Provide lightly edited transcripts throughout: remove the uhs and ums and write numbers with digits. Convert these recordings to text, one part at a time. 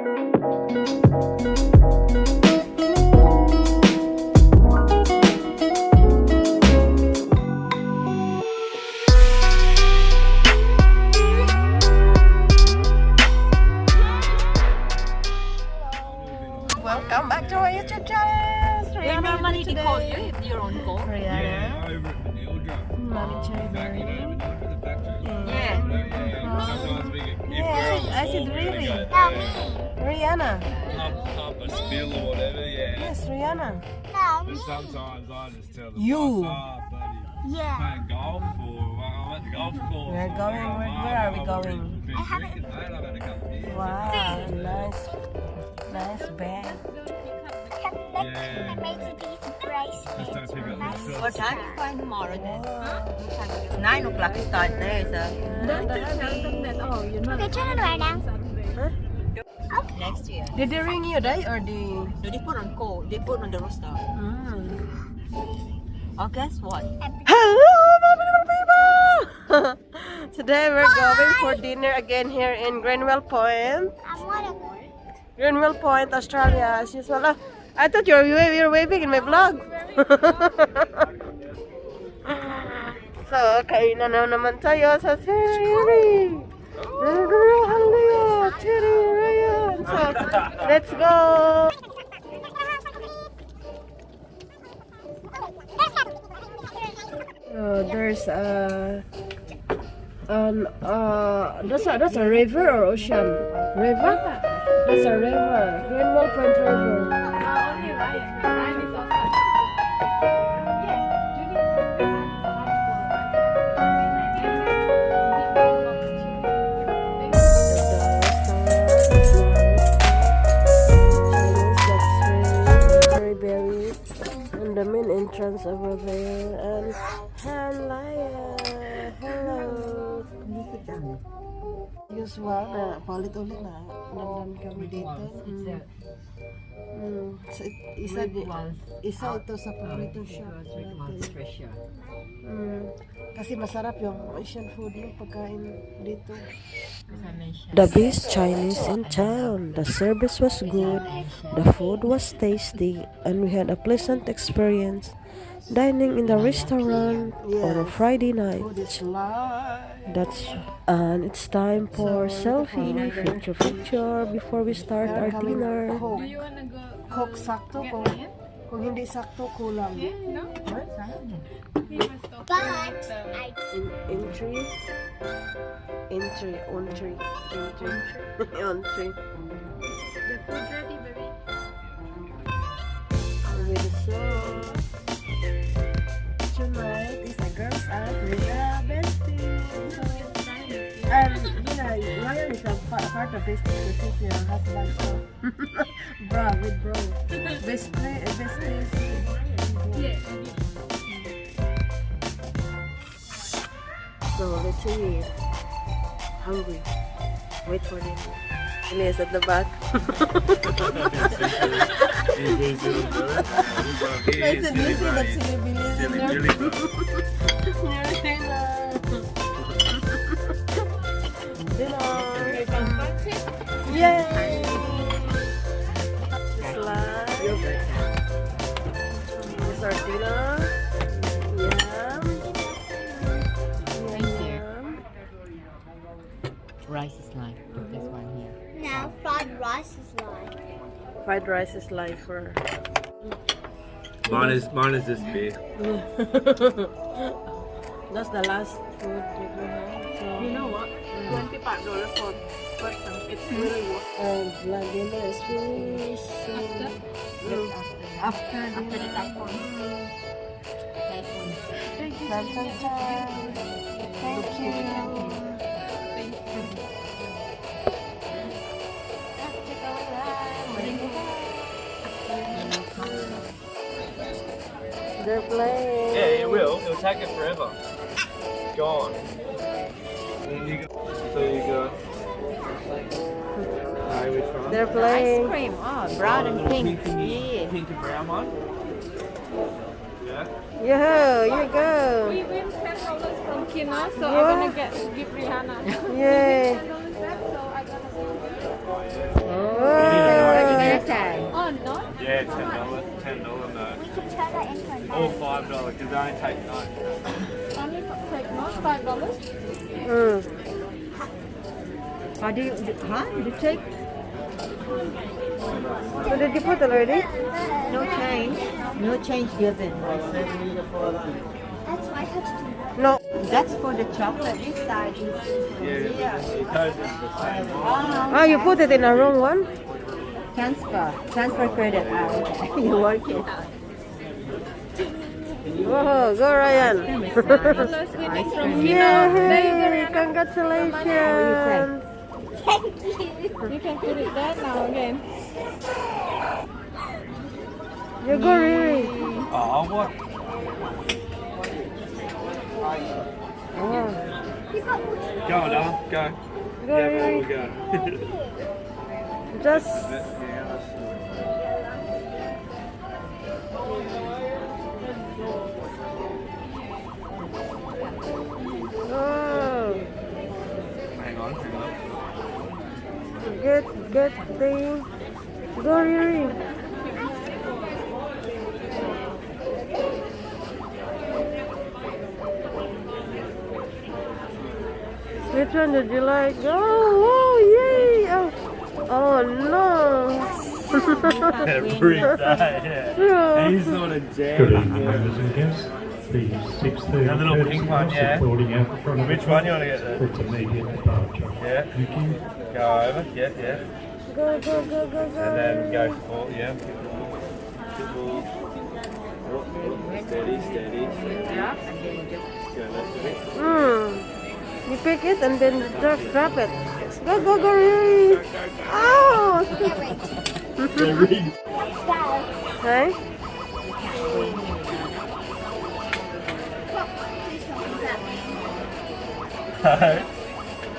Welcome back to our YouTube channel. They normally call you if you're on call. Rihanna. Mommy Cherry Berry. Yeah. Yeah, I said really. Rihanna. Papa spill or whatever, yeah. Yes, Rihanna. And sometimes I just tell them, You. "What's up, buddy? Playing golf or I'm at the golf course. We're going, where are we going? Been drinking, mate. I've had a couple of beers. Wow, nice bag. Yeah. Just don't pick up the stuff. What time you going tomorrow then? It's 9 o'clock start there, so next year. Did they ring you, right? Or the... No, they put on call. They put on the roster. Oh, guess what? Hello, my beautiful people! Today we're going for dinner again here in Greenwell Point. Greenwell Point, Australia, as usual. Ah, I thought you were waving in my vlog. So, kainan na naman tayo sa Cherry. Hello, Cherry Ryan. So, let's go. There's that's a river or ocean? River? That's a river. Greenwell Point River. And the main entrance over there. And hello. Usual na paulit-ulit na nandan kami dito. Isa ito sa paborito shop natin. Kasi masarap yung Asian food no pagkain dito. The best Chinese in town. The service was good, the food was tasty, and we had a pleasant experience dining in the restaurant on a Friday night. And it's time for selfie picture before we start our dinner. Do you wanna go? Coke sakto kung hindi sakto kulang. No? We must talk Entry. The food ready, baby. With the sauce. Tonight is a girls out with the besties. And Ryan is a part of Besties. This is your husband. Bro, with bro. Besties. Yeah. So let's eat. Hungry. Wait for them. Elias at the back. I said, you see that silly Billy's in there? Dinner. Yay! Slide. This is our dinner. Rice is live. Put this one here. Now fried rice is live. Fried rice is live for. Mine is this big. That's the last food that we have. So You know what? $25 for person. It's really worth and dinner is finished. After after the type one. Thank you. Thank you. They're playing. Yeah, it will. It'll take it forever. Gone. So you go. Which one? They're Ice playing. cream. Oh, brown and pink. Yeah. Pink and brown one. Yeah. Yo, you go. We win $10 from Kino, so What? I'm gonna give Rihanna. Yay. $10 left, so I gotta go. Oh, Yeah, $10 note. We could turn that into a Or knife. $5 because they only take notes. Only take notes, $5. Mm. How do you, huh? You take So did you put already? no change. No change given. That's why I have to do that. No. That's for the chocolate. This side is Yeah, it goes into the same one. Oh, you put it in the wrong one? transfer credit. You work it out. Oh, go Ryan. $5 winning from Kino. There you go, Yay! Rihanna. Congratulations. Thank you. You can put it there now again. You go Riri. Oh, what? Oh. Go on, Alan. Go. Go Yeah, well, Riri. we go. Just oh, Hang on. get the go Riri. Which one did you like? Oh, yay! Oh no! Every day, yeah. He's sort of Good jammed. evening, members and guests. The 6:30 That little pink one, yeah. supporting out the front of the Which one you want to get for there? its immediate departure. Yeah. Thank you. Go over. Yeah, yeah. Go, go. And then go for, yeah. Steady, steady. Yeah, and then you just Go left a bit. You pick it and then just drop it. Go, Riri. Oh! Hey?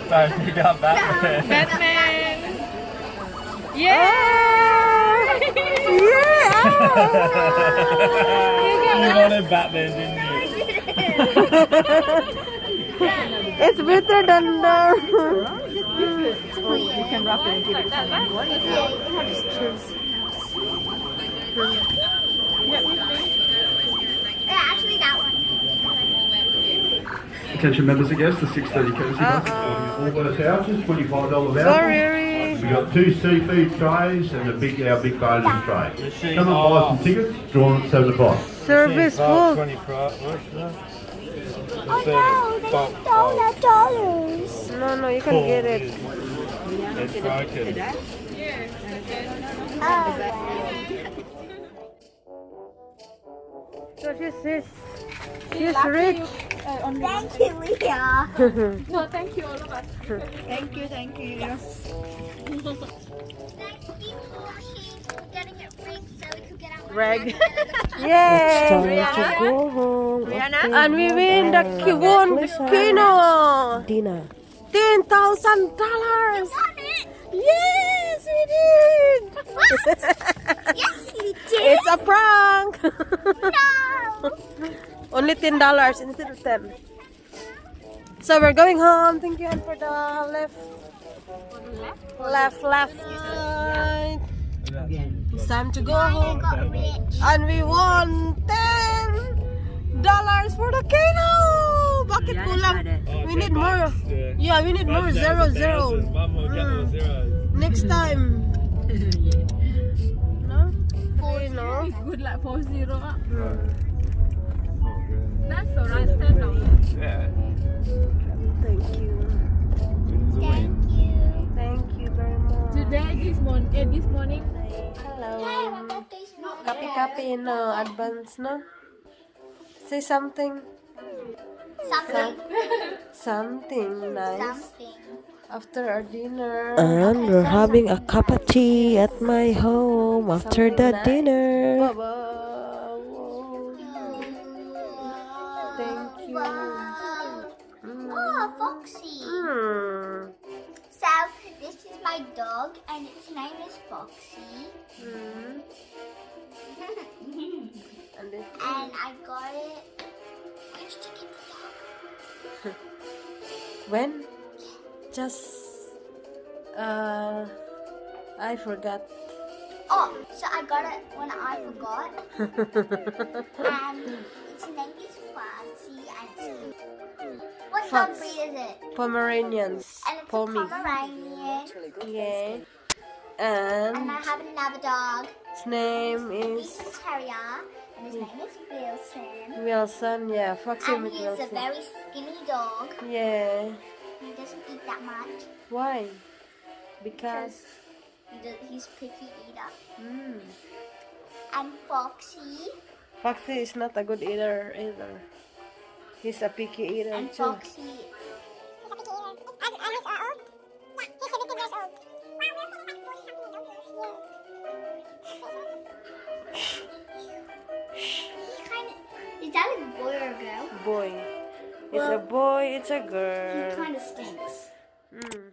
Don't pick up Batman. Batman. Oh! Yeah. Yeah! You wanted Batman, didn't you? It's better than the... you can wrap it and give it to someone. What is Yeah, you have to choose. Yeah, actually that one. Attention members and guests, the 6:30 courtesy bus. All those vouchers, $25 Go, voucher. Riri. We got 2 seafood trays and our big bonus tray. Machine Come and buy some tickets, drawn at 7 o'clock. Service full. 25. What's that? Oh no, they $1. No, you can get it. It's broken. So she's rich. Thank you, Leah. No, thank you, all of us. Thank you. Thank you. She's getting it rigged so we could get out. Reg. Yay! Rihanna? Go home. Rihanna? And we won the Kino. Dinner. $10,000. it. Yes, we did. Yes, you did. It's a prank. No. Only $10 instead of 10. So we're going home. Thank you, and for the left, right. Again. It's time to go I home. got rich. And we won $10 for the Kino. Bakit Rihanna kulang? got it. We need more. Yeah, we need more. Zero. One more, get more zeros. Next time. No? No? Good luck for 0 up. That's alright, $10. Yeah. Thank you. Thank you. Thank you very much. Today, this morning. Hello. Hey, my birthday's not Copy in advance, no? Say something. Something. Something nice. Something. After our dinner. And we're having a cup of tea at my home after the dinner. Thank you. Oh, Foxy. So, this is my dog, and its name is Foxy. And this And I got it. Where did you get the dog? when? Just I forgot. Oh, so I got it when I forgot. And its name is Foxy. And what dog Fox. breed is it? Pomeranians. And it's a Pommy. Pomeranian. Yeah. And And I have another dog. his name He's is a terrier. And his name is Wilson. Wilson. Yeah, Foxy And he's a Wilson. very skinny dog. Yeah. He doesn't eat that much. Why? Because. He's picky eater. Mm. And Foxy. Foxy is not a good eater either. He's a picky eater And too. Foxy. Is that a boy or a girl? Boy. It's a boy, it's a He girl. kind of stinks. Mm.